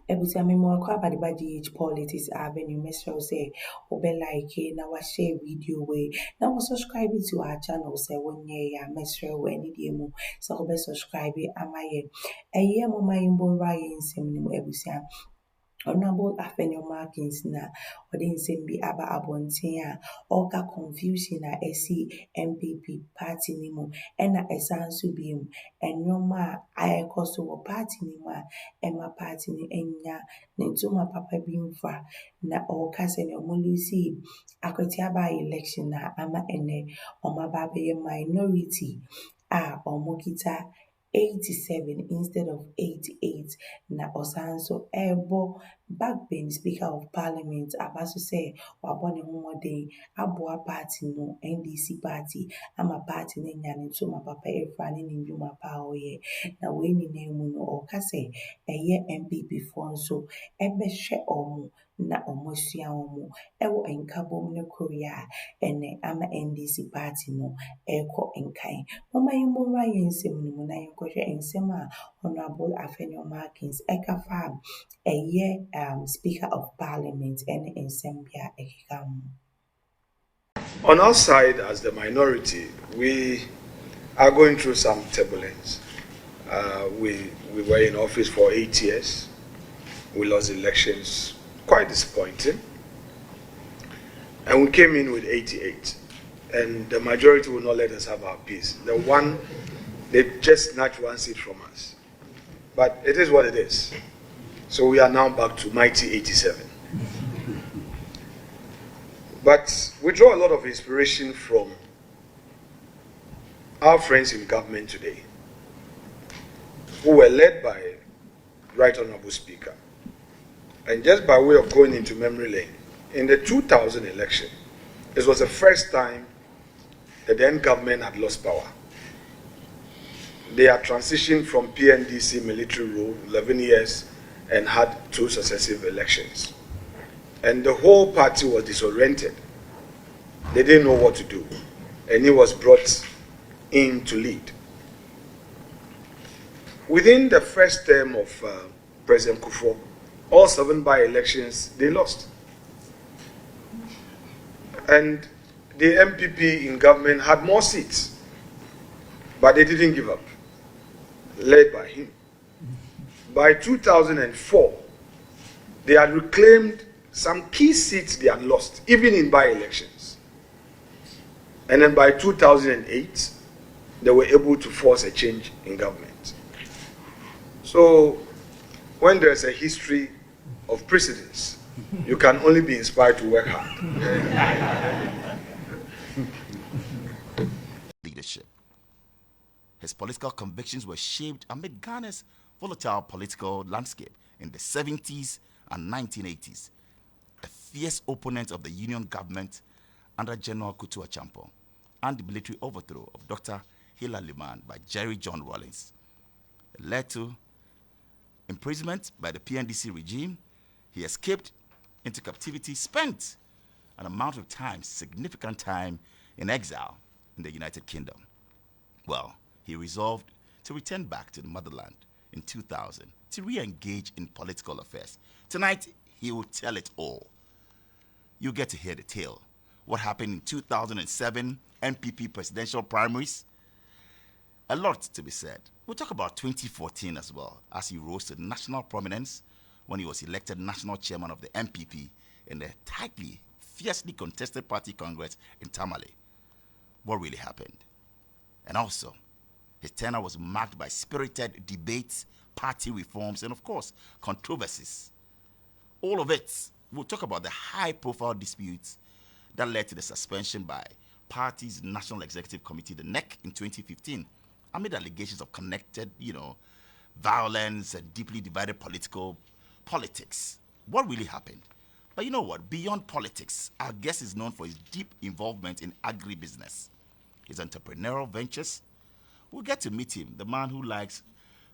Ebusi ame mo akwa abadiba GH politics Afenyo mesro say obe like na wa share video way na wa subscribe to our channel say wonye ya mesro we any dey mu so obe subscribe amaye eye mo mayimbo ra nsem ni mo ebusi Honorable Afenyo Markins na nsɛm bi aba abɔnten a ɔka confusion a ɛsi NPP party ni mu ɛna ɛsan so bi mu ɛnneɛma a ɛkɔ so wɔ party ni mu a ɛma party ni anya ne ntoma papa bi mfa na ɔka sɛ ne ɔmo lose akwatiaba election a ama ɛnɛ ɔmo aba abɛyɛ minority a ɔmo kita 87 instead of 88 na osanso ebo Bagbin Speaker of Parliament abaso say wabone homode aboa party no NDC party ama party ne nyane so ma papa efra ne ndwuma pa oye na we ni na mu no oka say eye MPP fo nso ebehwe omo na omo sua omo ewo enkabom ne korea ene ama NDC party no eko enkan mama yimbo ra yensem no na yekohwe ensem a Honorable Afenyo Markins ekafa eye Speaker of Parliament and Ensembia Ekikamu. On our side, as the minority, we are going through some turbulence. We were in office for 8 years. We lost elections, quite disappointing. And we came in with 88. And the majority will not let us have our peace. They just snatched one seat from us. But it is what it is. So we are now back to mighty 87. But we draw a lot of inspiration from our friends in government today, who were led by Right Honorable Speaker. And just by way of going into memory lane, in the 2000 election, this was the first time the then government had lost power. They had transitioned from PNDC military rule, 11 years, and had 2 successive elections. And the whole party was disoriented. They didn't know what to do. And he was brought in to lead. Within the first term of President Akuffo, all 7 by-elections, they lost. And the NPP in government had more seats, but they didn't give up, led by him. By 2004, they had reclaimed some key seats they had lost, even in by-elections. And then by 2008, they were able to force a change in government. So when there's a history of precedence, you can only be inspired to work hard. Leadership. His political convictions were shaped amid Ghana's volatile political landscape in the 70s and 1980s. A fierce opponent of the union government under General Kutu Achampo and the military overthrow of Dr. Lament by Jerry John Rawlings. It led to imprisonment by the PNDC regime. He escaped into captivity, spent an amount of time, significant time, in exile in the United Kingdom. Well, he resolved to return back to the motherland in 2000 to re-engage in political affairs. Tonight, he will tell it all. You get to hear the tale. What happened in 2007 NPP presidential primaries? A lot to be said. We'll talk about 2014 as well, as he rose to national prominence when he was elected national chairman of the NPP in the tightly, fiercely contested party congress in Tamale. What really happened? And also, his tenure was marked by spirited debates, party reforms, and of course, controversies. All of it. We'll talk about the high-profile disputes that led to the suspension by party's National Executive Committee, the NEC, in 2015, amid allegations of connected, violence and deeply divided politics. What really happened? But you know what? Beyond politics, our guest is known for his deep involvement in agribusiness, his entrepreneurial ventures. We'll get to meet him, the man who likes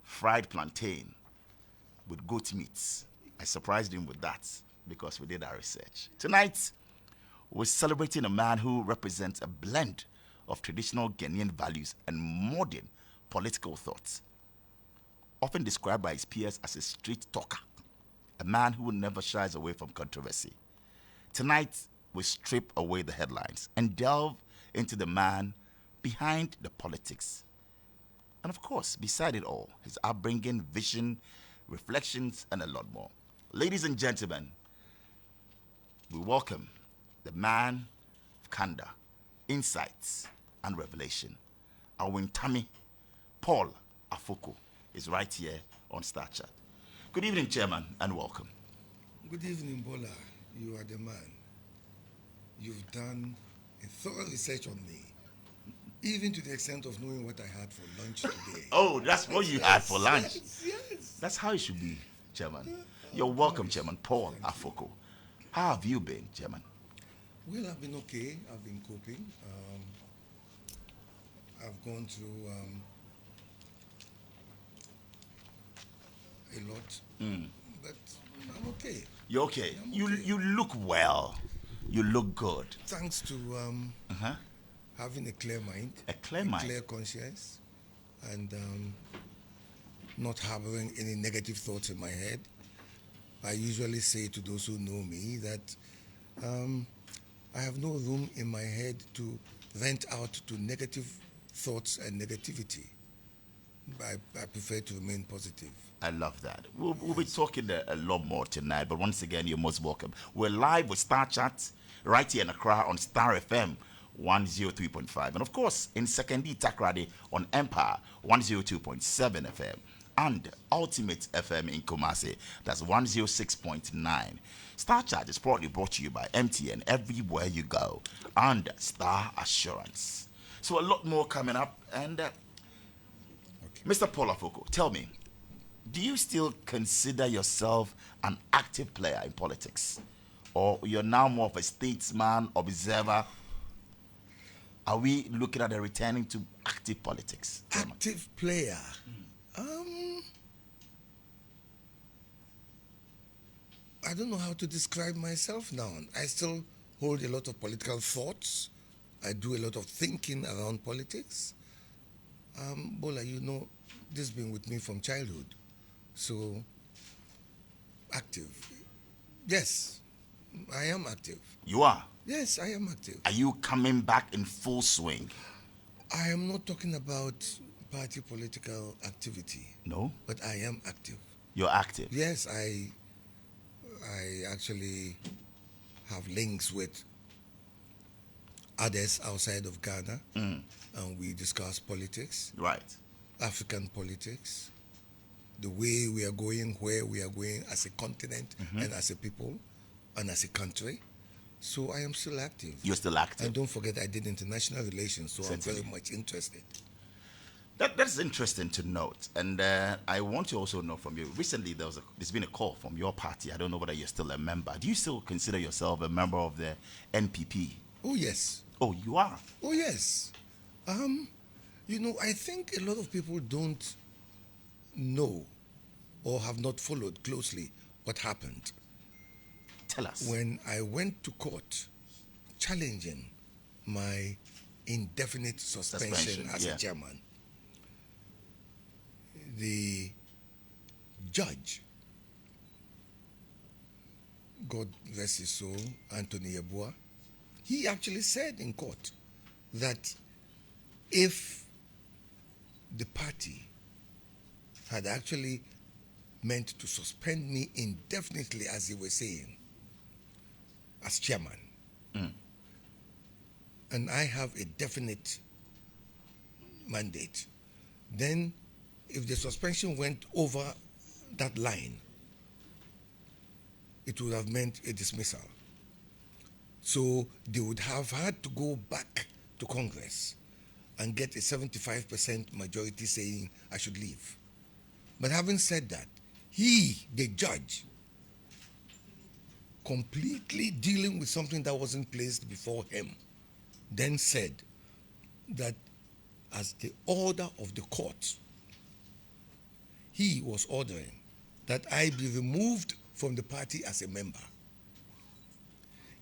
fried plantain with goat meat. I surprised him with that because we did our research. Tonight, we're celebrating a man who represents a blend of traditional Ghanaian values and modern political thoughts. Often described by his peers as a street talker, a man who never shies away from controversy. Tonight, we strip away the headlines and delve into the man behind the politics. And of course, beside it all, his upbringing, vision, reflections, and a lot more. Ladies and gentlemen, we welcome the man of candor, insights, and revelation. Our Wintami, Paul Afoko, is right here on Star Chat. Good evening, Chairman, and welcome. Good evening, Bola. You are the man. You've done a thorough research on me, even to the extent of knowing what I had for lunch today. Oh, that's what you had for lunch. Yes. That's how it should be, Chairman. You're welcome, Chairman Paul Afoko. How have you been, Chairman? Well, I've been okay. I've been coping. I've gone through a lot, but I'm okay. You're okay. I'm You okay. you look well. You look good. Thanks to having a clear mind, A clear mind. clear conscience, and not harboring any negative thoughts in my head. I usually say to those who know me that I have no room in my head to vent out to negative thoughts and negativity. I prefer to remain positive. I love that. We'll be talking a lot more tonight, but once again, you're most welcome. We're live with Star Chat right here in Accra on Star FM 103.5. And of course, in Sekondi Takrade on Empire 102.7 FM. And Ultimate FM in Kumasi, that's 106.9. Star Chat is proudly brought to you by MTN everywhere you go and Star Assurance. So a lot more coming up. And Mr. Paul Afoko, tell me, do you still consider yourself an active player in politics? Or you're now more of a statesman, observer? Are we looking at a returning to active politics? Active player. I don't know how to describe myself now. I still hold a lot of political thoughts. I do a lot of thinking around politics. Bola, you know, this has been with me from childhood. So, active. Yes, I am active. You are? Yes, I am active. Are you coming back in full swing? I am not talking about party political activity. No? But I am active. You're active? Yes, I actually have links with others outside of Ghana, and we discuss politics, Right. African politics, the way we are going, where we are going as a continent and as a people and as a country. So I am still active. You're still active? And don't forget, I did international relations, so Certainly. I'm very much interested. That's interesting to note, and I want to also know from you. Recently, there's been a call from your party. I don't know whether you're still a member. Do you still consider yourself a member of the NPP? Oh, yes. Oh, you are. Oh, yes. You know, I think a lot of people don't know or have not followed closely what happened Tell us. when I went to court challenging my indefinite suspension as yeah. a chairman. The judge, God rest his soul, Anthony Yeboah, he actually said in court that if the party had actually meant to suspend me indefinitely, as he was saying, as chairman, and I have a definite mandate, then if the suspension went over that line, it would have meant a dismissal. So they would have had to go back to Congress and get a 75% majority saying I should leave. But having said that, he, the judge, completely dealing with something that wasn't placed before him, then said that as the order of the court, he was ordering that I be removed from the party as a member.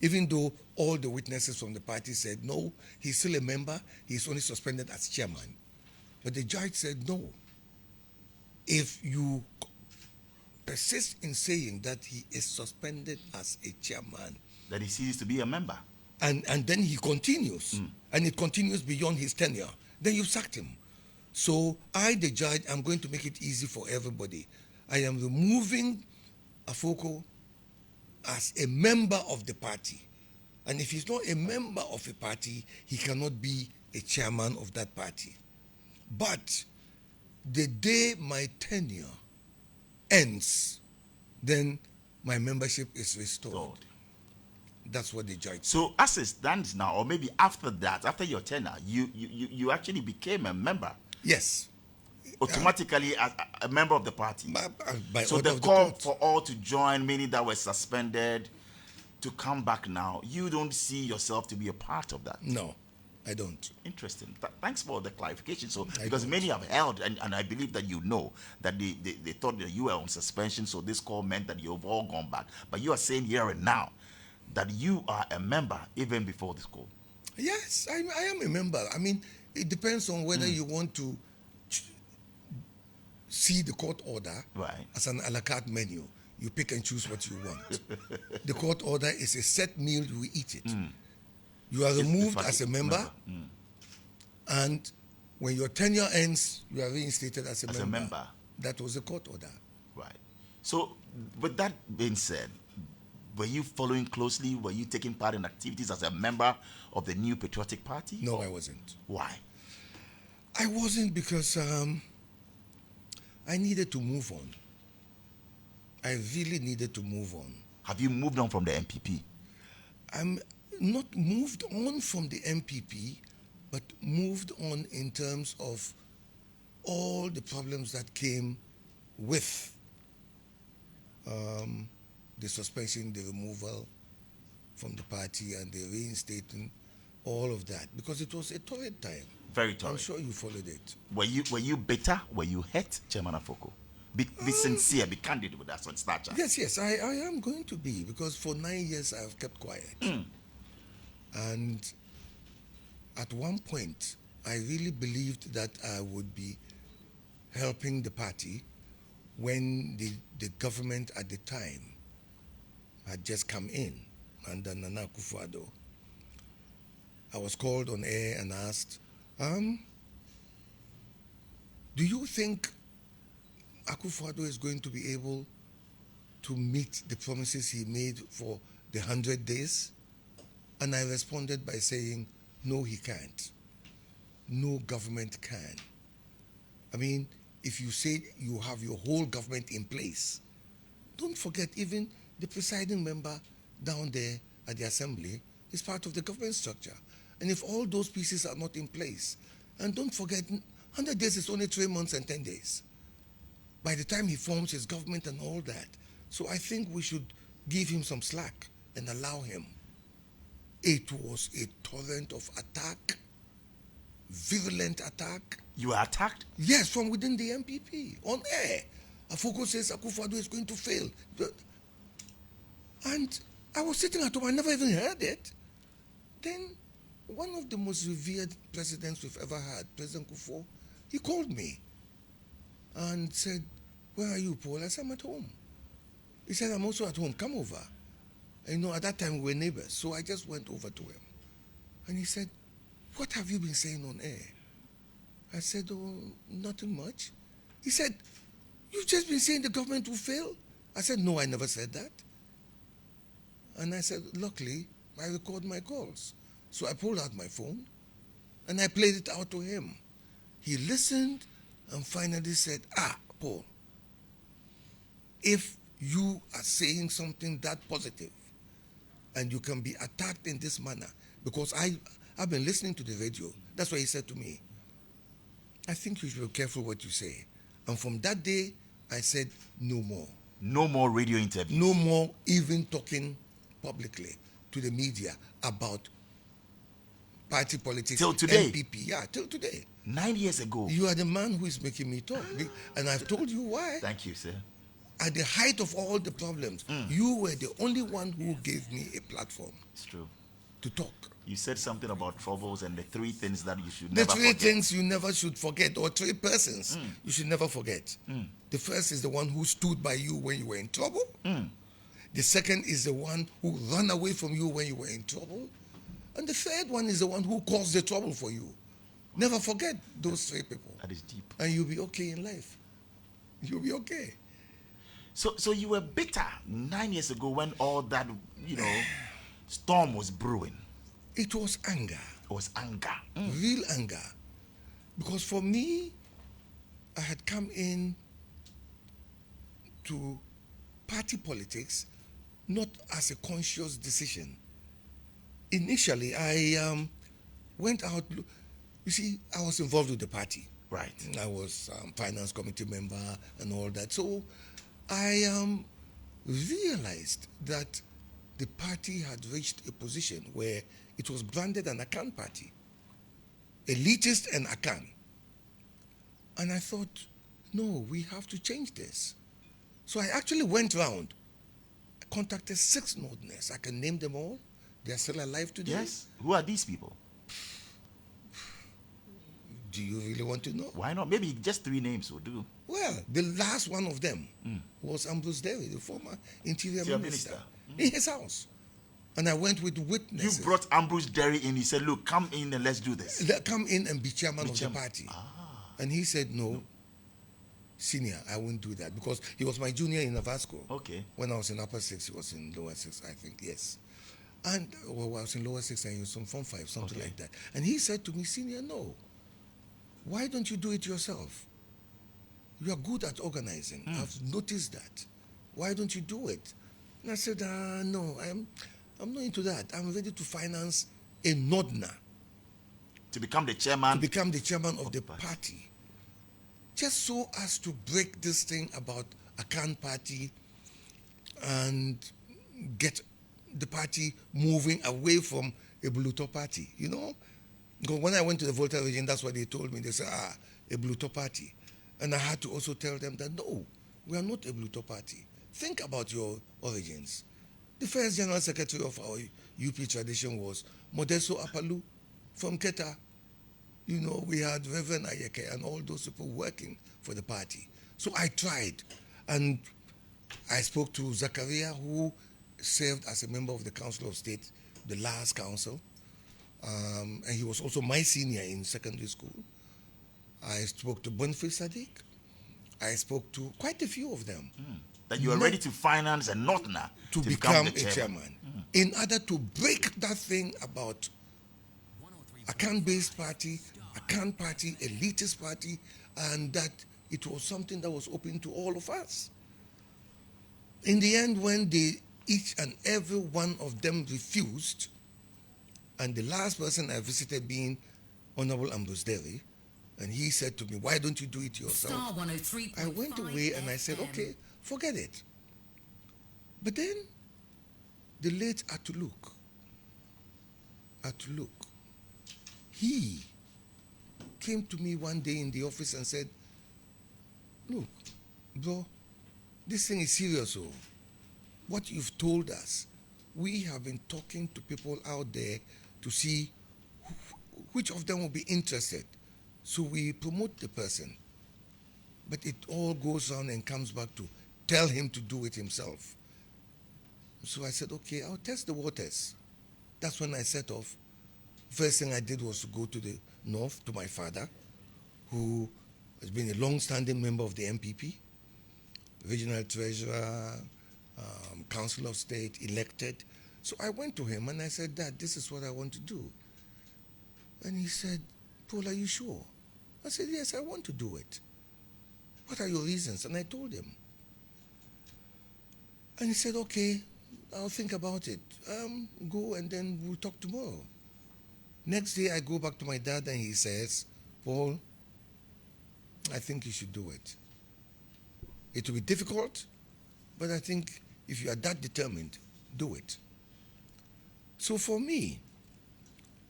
Even though all the witnesses from the party said, no, he's still a member, he's only suspended as chairman. But the judge said, no. If you persists in saying that he is suspended as a chairman. That he ceases to be a member. And then he continues, and it continues beyond his tenure. Then you sacked him. So I, the judge, am going to make it easy for everybody. I am removing Afoko as a member of the party. And if he's not a member of a party, he cannot be a chairman of that party. But the day my tenure ends, then my membership is restored. Lord. That's what the judge said. So as it stands now, or maybe after that, after your tenure, you actually became a member. Yes. Automatically as a member of the party. By So order the of the call court. for all to join, meaning that were suspended, to come back now, you don't see yourself to be a part of that. No, I don't. Interesting. Thanks for the clarification. So, I because don't. many have held, and I believe that you know, that they thought that you were on suspension, so this call meant that you've all gone back. But you are saying here and now that you are a member even before this call. Yes, I am a member. I mean, it depends on whether you want to see the court order Right. as an a la carte menu. You pick and choose what you want. The court order is a set meal, you eat it. You are removed as a member, and when your tenure ends, you are reinstated as a member. That was the court order. Right. So, with that being said, were you following closely? Were you taking part in activities as a member of the New Patriotic Party? No, I wasn't. Why? I wasn't because I needed to move on. I really needed to move on. Have you moved on from the NPP? I'm not moved on from the NPP, but moved on in terms of all the problems that came with the suspension, the removal from the party, and the reinstating, all of that, because it was a torrid time. Very torrid. I'm sure you followed it. Were you bitter? Were you hurt, Chairman Afoko? Be sincere, be candid with us on Starcher. Yes, I am going to be, because for 9 years I've kept quiet. And at one point, I really believed that I would be helping the party when the government at the time had just come in under Nana Akuffo. I was called on air and asked, do you think Akuffo is going to be able to meet the promises he made for the 100 days? And I responded by saying, no, he can't. No government can. I mean, if you say you have your whole government in place, don't forget even the presiding member down there at the assembly is part of the government structure. And if all those pieces are not in place, and don't forget, 100 days is only 3 months and 10 days. By the time he forms his government and all that. So I think we should give him some slack and allow him. It was a torrent of attack, virulent attack. You were attacked? Yes, from within the NPP, on air. Afoko says Akuffo is going to fail. And I was sitting at home, I never even heard it. Then one of the most revered presidents we've ever had, President Akuffo, he called me and said, where are you, Paul? I said, I'm at home. He said, I'm also at home, come over. And, at that time we were neighbors, so I just went over to him. And he said, what have you been saying on air? I said, oh, nothing much. He said, you've just been saying the government will fail? I said, no, I never said that. And I said, luckily, I record my calls. So I pulled out my phone and I played it out to him. He listened and finally said, Paul, if you are saying something that positive and you can be attacked in this manner, because I've been listening to the radio, that's what he said to me. I think you should be careful what you say. And from that day, I said, no more. No more radio interviews? No more even talking publicly to the media about party politics. Till today? NPP, yeah, till today. 9 years ago? You are the man who is making me talk. And I've told you why. Thank you, sir. At the height of all the problems, you were the only one who gave me a platform. It's true. to talk. You said something about troubles and the three things that you should The never three forget. things you never should forget, or three persons you should never forget. The first is the one who stood by you when you were in trouble. The second is the one who ran away from you when you were in trouble. And the third one is the one who caused the trouble for you. Never forget those three people. That is deep. And you'll be okay in life. You'll be okay. So you were bitter 9 years ago when all that, storm was brewing. It was anger. It was anger. Real anger. Because for me, I had come in to party politics not as a conscious decision. Initially, I went out. You see, I was involved with the party. Right. I was finance committee member and all that. So I realized that the party had reached a position where it was branded an Akan party, elitist and Akan. And I thought, no, we have to change this. So I actually went round. I contacted 6 Northerners. I can name them all. They are still alive today. Yes. Who are these people? Do you really want to know? Why not? Maybe just 3 names will do. Well, the last one of them was Ambrose Derry, the former interior minister, in his house. And I went with witnesses. You brought Ambrose Derry in. He said, look, come in and let's do this. Come in and be chairman of the party. And he said, no, senior, I won't do that. Because he was my junior in Navasco. Okay. When I was in upper 6, he was in lower 6, I think, yes. And I was in lower 6 and he was in form 5, something like that. And he said to me, senior, no. Why don't you do it yourself? You are good at organizing. I've noticed that. Why don't you do it? And I said, no, I'm not into that. I'm ready to finance a Northerner. To become the chairman? To become the chairman of the party. Just so as to break this thing about Akan party and get the party moving away from a Bluto party, Because when I went to the Volta region, that's what they told me. They said, a Bluto party. And I had to also tell them that, no, we are not a Bluto party. Think about your origins. The first general secretary of our UP tradition was Modesto Appauld from Keta. We had Reverend Ayeke and all those people working for the party. So I tried. And I spoke to Zachariah, who served as a member of the Council of State, the last council. And he was also my senior in secondary school. I spoke to Boniface Sadiq. I spoke to quite a few of them. That you are ready to finance a Northerner to become a chairman. In order to break that thing about Akan-based party, Akan party, elitist party, and that it was something that was open to all of us. In the end, when each and every one of them refused, and the last person I visited being Honorable Ambrose Derry, and he said to me, why don't you do it yourself? I went away and I said, okay, forget it. But then, the late Atuluk, he came to me one day in the office and said, look, bro, this thing is serious. What you've told us, we have been talking to people out there to see which of them will be interested. So we promote the person. But it all goes on and comes back to tell him to do it himself. So I said, okay, I'll test the waters. That's when I set off. First thing I did was to go to the north to my father, who has been a long-standing member of the NPP, regional treasurer, council of state, elected. So I went to him and I said, Dad, this is what I want to do. And he said, Paul, are you sure? I said, yes, I want to do it. What are your reasons? And I told him. And he said, okay, I'll think about it. Go and then we'll talk tomorrow. Next day I go back to my dad and he says, Paul, I think you should do it. It will be difficult, but I think if you are that determined, do it. So for me,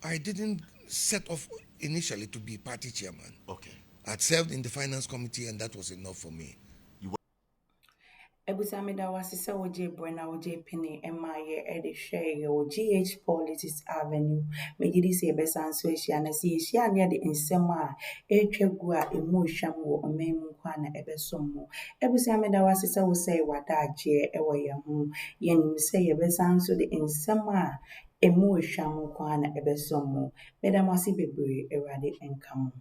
I didn't set off initially to be party chairman. Okay. I'd served in the finance committee and that was enough for me. Ebusa me da wase se woje brena woje pene ema ye ede share ye wo GH Politics Avenue megidi se besan so ehia na se ehia ne de nsem a etwagu a emu hwam wo omemu kwa na ebesom mo. Ebusa me da wase se wo se wada agye ewo ye ho ye nim se ye besan so de nsem a emu hwam kwa na ebesom mo. Medam wase bebre ewade enkam.